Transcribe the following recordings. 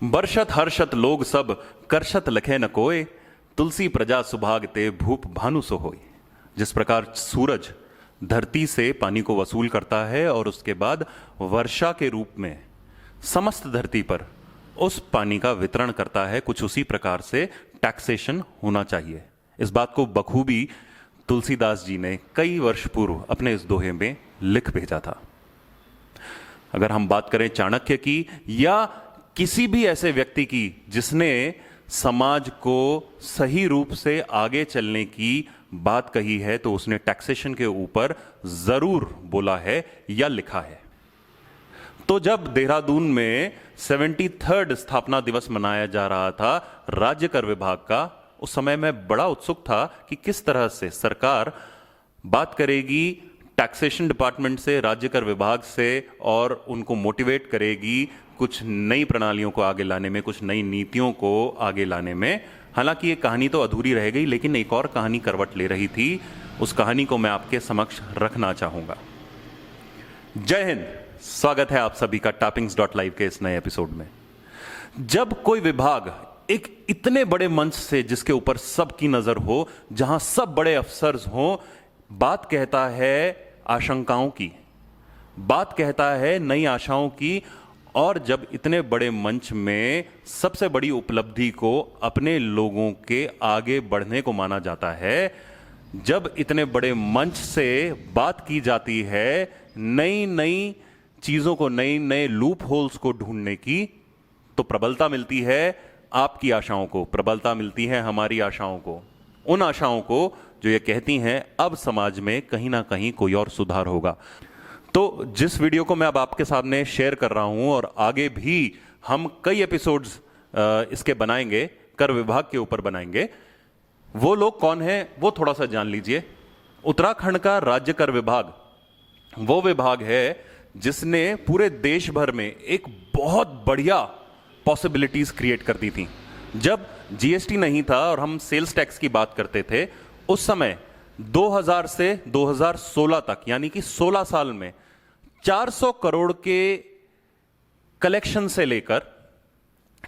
बरसत हर्षत लोग सब करशत लखे न कोय, तुलसी प्रजा सुभाग ते भूप भानु सो होय। जिस प्रकार सूरज धरती से पानी को वसूल करता है और उसके बाद वर्षा के रूप में समस्त धरती पर उस पानी का वितरण करता है, कुछ उसी प्रकार से टैक्सेशन होना चाहिए। इस बात को बखूबी तुलसीदास जी ने कई वर्ष पूर्व अपने इस दोहे में लिख भेजा था। अगर हम बात करें चाणक्य की या किसी भी ऐसे व्यक्ति की जिसने समाज को सही रूप से आगे चलने की बात कही है, तो उसने टैक्सेशन के ऊपर जरूर बोला है या लिखा है। तो जब देहरादून में 73rd स्थापना दिवस मनाया जा रहा था राज्य कर विभाग का, उस समय मैं बड़ा उत्सुक था कि किस तरह से सरकार बात करेगी टैक्सेशन डिपार्टमेंट से, राज्य कर विभाग से, और उनको मोटिवेट करेगी कुछ नई प्रणालियों को आगे लाने में, कुछ नई नीतियों को आगे लाने में। हालांकि ये कहानी तो अधूरी रह गई, लेकिन एक और कहानी करवट ले रही थी। उस कहानी को मैं आपके समक्ष रखना चाहूंगा। जय हिंद, स्वागत है आप सभी का टॉपिंग्स.live के इस नए एपिसोड में। जब कोई विभाग एक इतने बड़े मंच से जिसके ऊपर सबकी नजर हो, जहां सब बड़े अफसर्स हों, बात कहता है आशंकाओं की, बात कहता है नई आशाओं की, और जब इतने बड़े मंच में सबसे बड़ी उपलब्धि को अपने लोगों के आगे बढ़ने को माना जाता है, जब इतने बड़े मंच से बात की जाती है नई नई चीजों को, नई नए लूप होल्स को ढूंढने की, तो प्रबलता मिलती है आपकी आशाओं को, प्रबलता मिलती है हमारी आशाओं को, उन आशाओं को जो ये कहती हैं अब समाज में कहीं ना कहीं कोई और सुधार होगा। तो जिस वीडियो को मैं अब आपके सामने शेयर कर रहा हूं, और आगे भी हम कई एपिसोड्स इसके बनाएंगे, कर विभाग के ऊपर बनाएंगे, वो लोग कौन हैं वो थोड़ा सा जान लीजिए। उत्तराखंड का राज्य कर विभाग वो विभाग है जिसने पूरे देश भर में एक बहुत बढ़िया पॉसिबिलिटीज क्रिएट कर दी थी। जब जीएसटी नहीं था और हम सेल्स टैक्स की बात करते थे, उस समय 2000 से 2016 तक, यानी कि 16 साल में 400 करोड़ के कलेक्शन से लेकर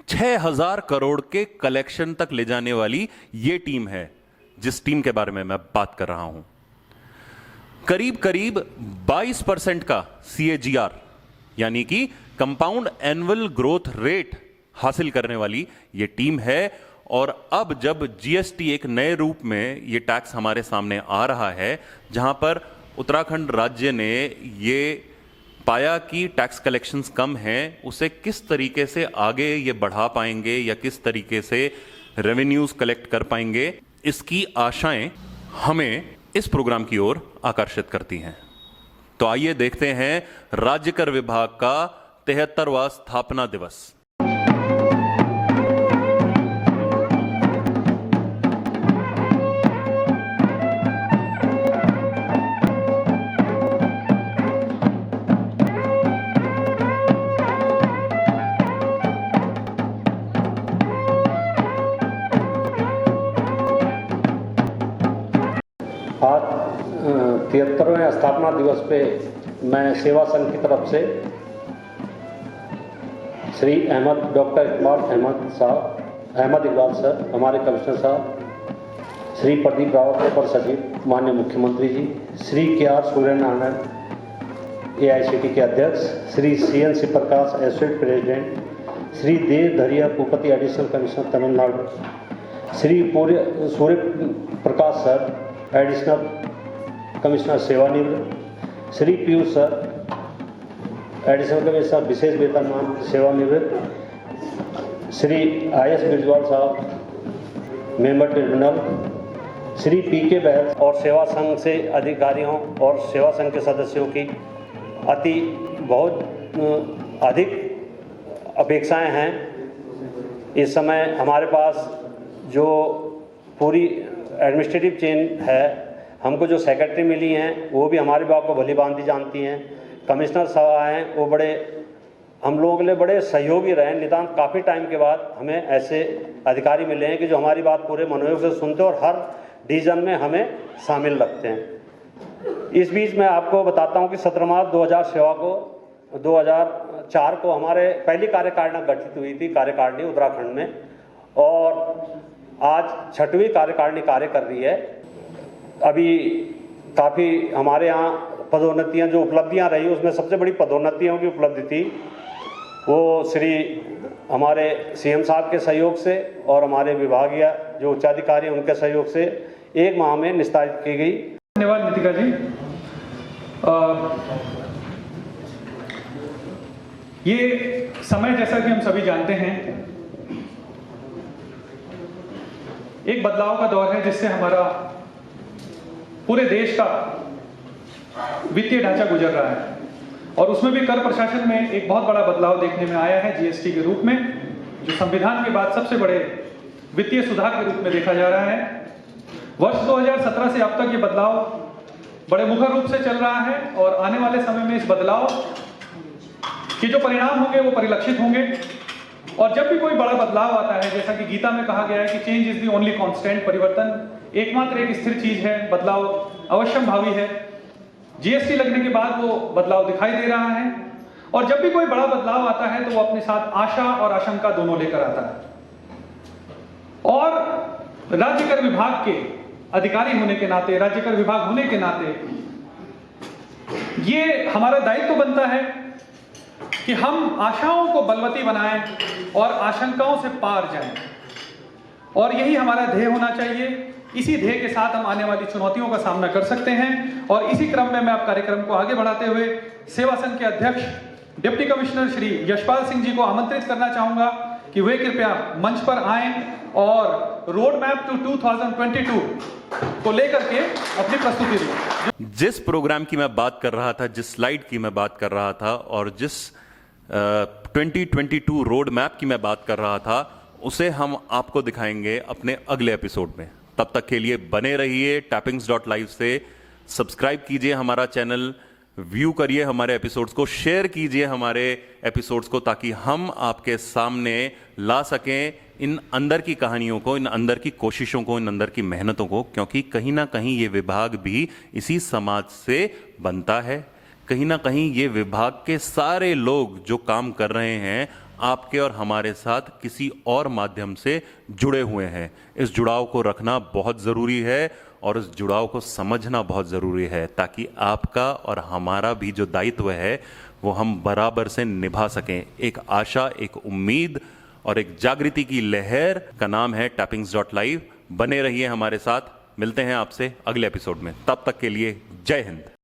6000 करोड़ के कलेक्शन तक ले जाने वाली यह टीम है जिस टीम के बारे में मैं बात कर रहा हूं। करीब करीब 22% का CAGR यानी कि कंपाउंड एनुअल ग्रोथ रेट हासिल करने वाली यह टीम है। और अब जब जीएसटी एक नए रूप में ये टैक्स हमारे सामने आ रहा है, जहां पर उत्तराखंड राज्य ने ये पाया कि टैक्स कलेक्शंस कम हैं, उसे किस तरीके से आगे ये बढ़ा पाएंगे या किस तरीके से रेवेन्यूज कलेक्ट कर पाएंगे, इसकी आशाएं हमें इस प्रोग्राम की ओर आकर्षित करती हैं। तो आइए देखते हैं राज्य कर विभाग का 73वां स्थापना दिवस। आज 73वें स्थापना दिवस पे मैं सेवा संघ की तरफ से श्री डॉक्टर अहमद इकबाल सर, हमारे कमिश्नर साहब, श्री प्रदीप रावत अपर सचिव, माननीय मुख्यमंत्री जी, श्री KR सूर्यनारायण AICT के अध्यक्ष, Shri CNC Prakash associate president, Shri Dev Dhariya Bhupati additional commissioner Tamil Nadu, Shri Surya Prakash sir additional commissioner सेवानिवृत्त, Shri Piyush sir additional commissioner विशेष वेतनमान सेवानिवृत्त, श्री IS बिरजवाल साहब member tribunal, Shri PK Bahl, और सेवा संघ से अधिकारियों और सेवा संघ के सदस्यों की बहुत अधिक अपेक्षाएं हैं। इस समय हमारे पास जो पूरी एडमिनिस्ट्रेटिव चेन है, हमको जो सेक्रेटरी मिली हैं वो भी हमारे विभाग को भली भांति जानती हैं, कमिश्नर साहब हैं वो बड़े हम लोगों के लिए बड़े सहयोगी रहे। निदान काफ़ी टाइम के बाद हमें ऐसे अधिकारी मिले हैं कि जो हमारी बात पूरे मनोयोग से सुनते हैं और हर डिवीज़न में हमें शामिल रखते हैं। इस बीच मैं आपको बताता हूं कि 17 मार्च 2016 को 2004 को हमारे पहली कार्यकारिणी गठित हुई थी, कार्यकारिणी उत्तराखंड में, और आज 6वीं कार्यकारिणी कार्य कर रही है। अभी काफ़ी हमारे यहाँ पदोन्नतियाँ जो उपलब्धियाँ रही, उसमें सबसे बड़ी पदोन्नतियों की उपलब्धि थी वो श्री हमारे सीएम साहब के सहयोग से और हमारे विभागीय जो उच्चाधिकारी हैं उनके सहयोग से 1 माह में निस्तारित की गई। धन्यवाद नितिका जी। ये समय, जैसा कि हम सभी जानते हैं, एक बदलाव का दौर है जिससे हमारा पूरे देश का वित्तीय ढांचा गुजर रहा है, और उसमें भी कर प्रशासन में एक बहुत बड़ा बदलाव देखने में आया है जीएसटी के रूप में, जो संविधान के बाद सबसे बड़े वित्तीय सुधार के रूप में देखा जा रहा है। वर्ष 2017 से अब तक ये बदलाव बड़े मुखर रूप से चल रहा है, और आने वाले समय में इस बदलाव के जो परिणाम होंगे वो परिलक्षित होंगे। और जब भी कोई बड़ा बदलाव आता है, जैसा कि गीता में कहा गया है कि change is the only constant, परिवर्तन एकमात्र एक स्थिर चीज है, बदलाव अवश्यंभावी है। जीएसटी लगने के बाद वो बदलाव दिखाई दे रहा है, और जब भी कोई बड़ा बदलाव आता है तो वो अपने साथ आशा और आशंका दोनों लेकर आता है। और राज्य कर विभाग के अधिकारी होने के नाते, राज्य कर विभाग होने के नाते, ये हमारा दायित्व बनता है कि हम आशाओं को बलवती बनाएं और आशंकाओं से पार जाएं, और यही हमारा ध्येय होना चाहिए। इसी ध्येय के साथ हम आने वाली चुनौतियों का सामना कर सकते हैं। और इसी क्रम में मैं आप कार्यक्रम को आगे बढ़ाते हुए सेवा संघ के अध्यक्ष डिप्टी कमिश्नर श्री यशपाल सिंह जी को आमंत्रित करना चाहूंगा कि वे कृपया मंच पर आएं और रोड मैप टू 2022 को लेकर के अपनी प्रस्तुति दें। जिस प्रोग्राम की मैं बात कर रहा था, जिस स्लाइड की मैं बात कर रहा था, और जिस 2022 रोड मैप की मैं बात कर रहा था, उसे हम आपको दिखाएंगे अपने अगले एपिसोड में। तब तक के लिए बने रहिए tappings.live से। सब्सक्राइब कीजिए हमारा चैनल, व्यू करिए हमारे एपिसोड्स को, शेयर कीजिए हमारे एपिसोड्स को, ताकि हम आपके सामने ला सकें इन अंदर की कहानियों को, इन अंदर की कोशिशों को, इन अंदर की मेहनतों को, क्योंकि कहीं ना कहीं ये विभाग भी इसी समाज से बनता है। कहीं ना कहीं ये विभाग के सारे लोग जो काम कर रहे हैं आपके और हमारे साथ किसी और माध्यम से जुड़े हुए हैं। इस जुड़ाव को रखना बहुत ज़रूरी है और इस जुड़ाव को समझना बहुत ज़रूरी है, ताकि आपका और हमारा भी जो दायित्व है वो हम बराबर से निभा सकें। एक आशा, एक उम्मीद और एक जागृति की लहर का नाम है tappings.live। बने रहिए हमारे साथ, मिलते हैं आपसे अगले एपिसोड में। तब तक के लिए जय हिंद।